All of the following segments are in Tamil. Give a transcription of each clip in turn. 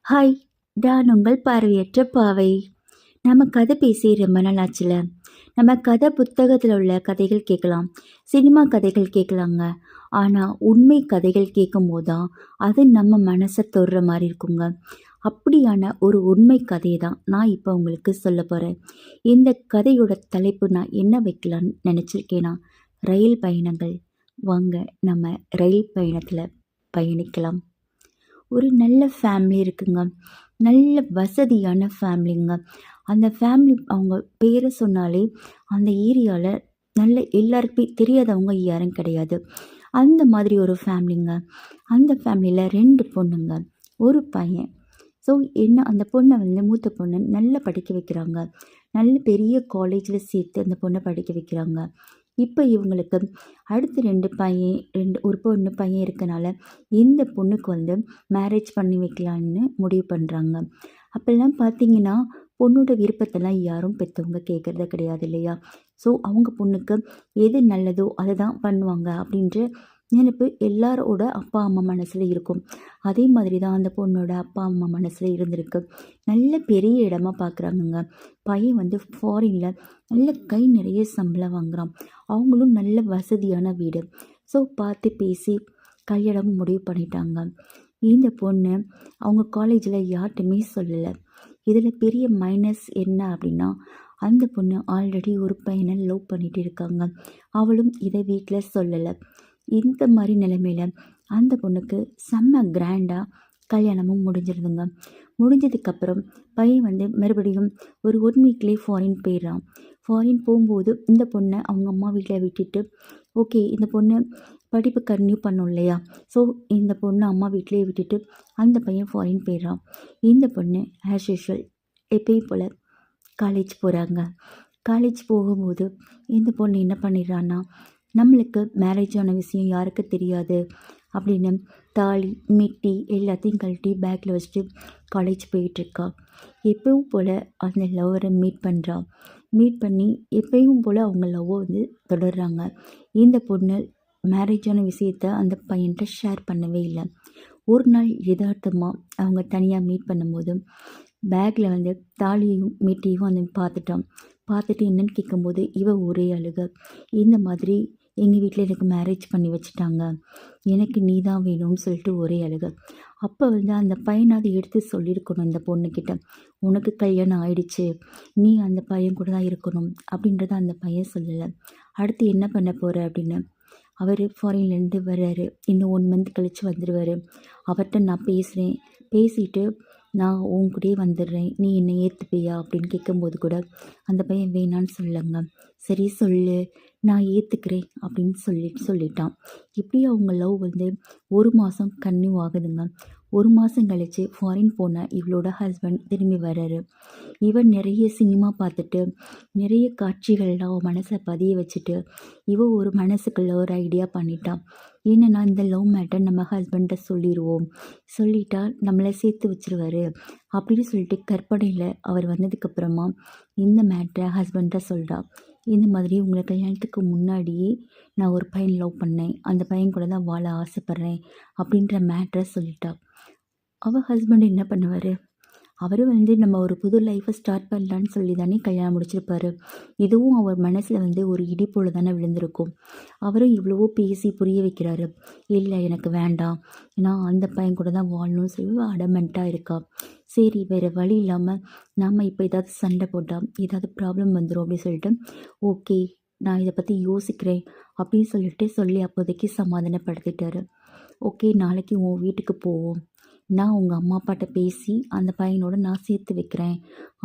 ஹாய், நான் உங்கள் பார்வையற்ற பாவை. நம்ம கதை பேசி ரொம்ப நாள் ஆச்சுல. நம்ம கதை புத்தகத்தில் உள்ள கதைகள் கேட்கலாம், சினிமா கதைகள் கேட்கலாங்க. ஆனால் உண்மை கதைகள் கேட்கும்போது தான் அது நம்ம மனசை தொடுற மாதிரி இருக்குங்க. அப்படியான ஒரு உண்மை கதையை தான் நான் இப்போ உங்களுக்கு சொல்ல போகிறேன். இந்த கதையோட தலைப்பு நான் என்ன வைக்கலான்னு நினச்சிருக்கேன்னா, ரயில் பயணங்கள். வாங்க நம்ம ரயில் பயணத்தில் பயணிக்கலாம். ஒரு நல்ல ஃபேமிலி இருக்குங்க. நல்ல வசதியான ஃபேமிலிங்க. அந்த ஃபேமிலி அவங்க பேரை சொன்னாலே அந்த ஏரியாவில் நல்ல எல்லாருக்குமே தெரியாதவங்க யாரும் கிடையாது. அந்த மாதிரி ஒரு ஃபேமிலிங்க. அந்த ஃபேமிலியில் 2 பொண்ணுங்க, ஒரு பையன். ஸோ என்ன அந்த பொண்ணை மூத்த பொண்ணு நல்லா படிக்க வைக்கிறாங்க. நல்ல பெரிய காலேஜில் சேர்த்து அந்த பொண்ணை படிக்க வைக்கிறாங்க. இப்போ இவங்களுக்கு அடுத்து 2 பையன், ஒரு பொண்ணு பையன் இருக்கனால இந்த பொண்ணுக்கு மேரேஜ் பண்ணி வைக்கலான்னு முடிவு பண்ணுறாங்க. அப்போல்லாம் பார்த்தீங்கன்னா பொண்ணோட விருப்பத்தெல்லாம் யாரும் பெற்றவங்க கேட்குறது கிடையாது இல்லையா? ஸோ அவங்க பொண்ணுக்கு எது நல்லதோ அதை தான் பண்ணுவாங்க அப்படின்ற நினைப்பு எல்லாரோட அப்பா அம்மா மனசில் இருக்கும். அதே மாதிரி தான் அந்த பொண்ணோட அப்பா அம்மா மனசில் இருந்திருக்கு. நல்ல பெரிய இடமா பார்க்குறாங்கங்க. பையன் ஃபாரினில் நல்ல கை நிறைய சம்பளம் வாங்குகிறான். அவங்களும் நல்ல வசதியான வீடு. ஸோ பார்த்து பேசி கல்யாணமும் முடிவு பண்ணிட்டாங்க. இந்த பொண்ணு அவங்க காலேஜில் யார்கிட்டையுமே சொல்லலை. இதில் பெரிய மைனஸ் என்ன அப்படின்னா, அந்த பொண்ணு ஆல்ரெடி ஒரு பையனை லவ் பண்ணிகிட்டு இருக்காங்க. அவளும் இதை வீட்டில் சொல்லலை. இந்த மாதிரி நிலைமையில் அந்த பொண்ணுக்கு செம்ம கிராண்டாக கல்யாணமும் முடிஞ்சிருதுங்க. முடிஞ்சதுக்கப்புறம் பையன் மறுபடியும் ஒரு 1 வீக்லேயே ஃபாரின் போயிடுறான். ஃபாரின் போகும்போது இந்த பொண்ணை அவங்க அம்மா வீட்டில் விட்டுட்டு, ஓகே இந்த பொண்ணு படிப்பு கன்டினியூ பண்ணும் இல்லையா? ஸோ இந்த பொண்ணு அம்மா வீட்டிலே விட்டுட்டு அந்த பையன் ஃபாரின் போயிடுறான். இந்த பொண்ணு ஆஸ் யூஷுவல் எப்பயும் போல் காலேஜ் போகிறாங்க. காலேஜ் போகும்போது இந்த பொண்ணு என்ன பண்ணிடுறான்னா, நம்மளுக்கு மேரேஜ் ஆன விஷயம் யாருக்கு தெரியாது அப்படின்னு தாலி மெட்டி எல்லாத்தையும் கழட்டி பேக்கில் வச்சுட்டு காலேஜ் போயிட்டுருக்கா. எப்பவும் போல் அந்த லவ்வரை மீட் பண்ணுறா. மீட் பண்ணி எப்பயும் போல் அவங்க லவ்வை தொடர்றாங்க. இந்த பொண்ணு மேரேஜான விஷயத்த அந்த பையன்கிட்ட ஷேர் பண்ணவே இல்லை. ஒரு நாள் யதார்த்தமாக அவங்க தனியாக மீட் பண்ணும்போது பேக்கில் தாலியையும் மெட்டியும் பார்த்துட்டு என்னன்னு கேட்கும்போது இவ ஒரே அழுக. இந்த மாதிரி எங்கள் வீட்டில் எனக்கு மேரேஜ் பண்ணி வச்சுட்டாங்க, எனக்கு நீ தான் வேணும்னு சொல்லிட்டு ஒரே அழுக. அப்போ அந்த பையனாவது எடுத்து சொல்லியிருக்கணும் அந்த பொண்ணுக்கிட்ட, உனக்கு கல்யாணம் ஆயிடுச்சு, நீ அந்த பையன் கூட தான் இருக்கணும் அப்படின்றத அந்த பையன் சொல்லலை. அடுத்து என்ன பண்ண போகிற அப்படின்னு. அவர் ஃபாரின்லேருந்து வர்றாரு. இன்னும் 1 மந்த் கழித்து வந்துடுவார். அவர்கிட்ட நான் பேசுகிறேன், பேசிட்டு நான் உன் கூடயே வந்துடுறேன், நீ என்னை ஏற்றுப்பியா அப்படின்னு கேட்கும்போது கூட அந்த பையன் வேணான்னு சொல்லலைங்க. சரி சொல்லு, நான் ஏற்றுக்கிறேன் அப்படின்னு சொல்லிட்டான். இப்படி அவங்க லவ் 1 மாதம் கன்டினியூ ஆகுதுங்க. 1 மாதம் கழித்து ஃபாரின் போன இவளோட ஹஸ்பண்ட் திரும்பி வர்றாரு. இவன் நிறைய சினிமா பார்த்துட்டு நிறைய காட்சிகள்லாம் அவன் மனசில் பதிய வச்சுட்டு ஒரு மனசுக்குள்ள ஒரு ஐடியா பண்ணிட்டான். என்னென்னா, இந்த லவ் மேட்டர் நம்ம ஹஸ்பண்ட்டை சொல்லிடுவோம், சொல்லிட்டா நம்மளை சேர்த்து வச்சுருவாரு அப்படின்னு சொல்லிட்டு கற்பனையில் அவர் வந்ததுக்கப்புறமா இந்த மேட்டரை ஹஸ்பண்ட்டை சொல்கிறா. இந்த மாதிரி உங்களை கல்யாணத்துக்கு முன்னாடியே நான் ஒரு பையன் லவ் பண்ணேன், அந்த பையன் கூட தான் வாழ ஆசைப்பட்றேன் அப்படின்ற மேட்டரை சொல்லிட்டா. அவள் ஹஸ்பண்ட் என்ன பண்ணுவார்? அவரும் நம்ம ஒரு புது லைஃப்பை ஸ்டார்ட் பண்ணலான்னு சொல்லி தானே கல்யாணம் முடிச்சிருப்பாரு. இதுவும் அவர் மனசில் ஒரு இடி போல் தானே விழுந்திருக்கும். அவரும் இவ்வளவோ பேசி புரிய வைக்கிறாரு. இல்லை எனக்கு வேண்டாம், நான் அந்த பையன் கூட தான் வாழணும்னு சொல்லி அடமெண்ட்டாக இருக்கா. சரி வேறு வழி இல்லாமல் நம்ம இப்போ ஏதாவது சண்டை போட்டால் ஏதாவது ப்ராப்ளம் வந்துடும் அப்படின்னு சொல்லிட்டு, ஓகே நான் இதை பற்றி யோசிக்கிறேன் அப்படின்னு சொல்லி அப்போதைக்கு சமாதானப்படுத்திட்டாரு. ஓகே நாளைக்கு உன் வீட்டுக்கு போவோம், நான் உங்கள் அம்மா அப்பாட்ட பேசி அந்த பையனோட நான் சேர்த்து வைக்கிறேன்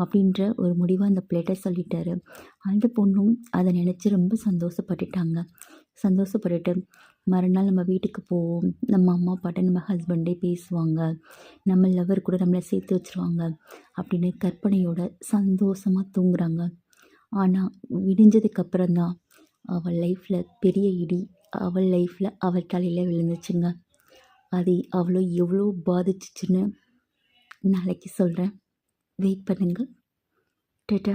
அப்படின்ற ஒரு முடிவை அந்த பிள்ளைகிட்ட சொல்லிட்டாரு. அந்த பொண்ணும் அதை நினச்சி ரொம்ப சந்தோஷப்பட்டுட்டு மறுநாள் நம்ம வீட்டுக்கு போவோம், நம்ம அம்மா அப்பாட்ட நம்ம ஹஸ்பண்டே பேசுவாங்க, நம்ம லவர் கூட நம்மளை சேர்த்து வச்சுருவாங்க அப்படின்னு கற்பனையோட சந்தோஷமாக தூங்குறாங்க. ஆனால் விடிஞ்சதுக்கப்புறம்தான் அவள் லைஃப்பில் பெரிய இடி அவள் லைஃப்பில் அவள் தலையில் விழுந்துச்சுங்க. அது அவ்வளோ எவ்வளோ பாதிச்சிச்சுன்னு நாளைக்கு சொல்கிறேன். வெயிட் பண்ணுங்கள். டாடா.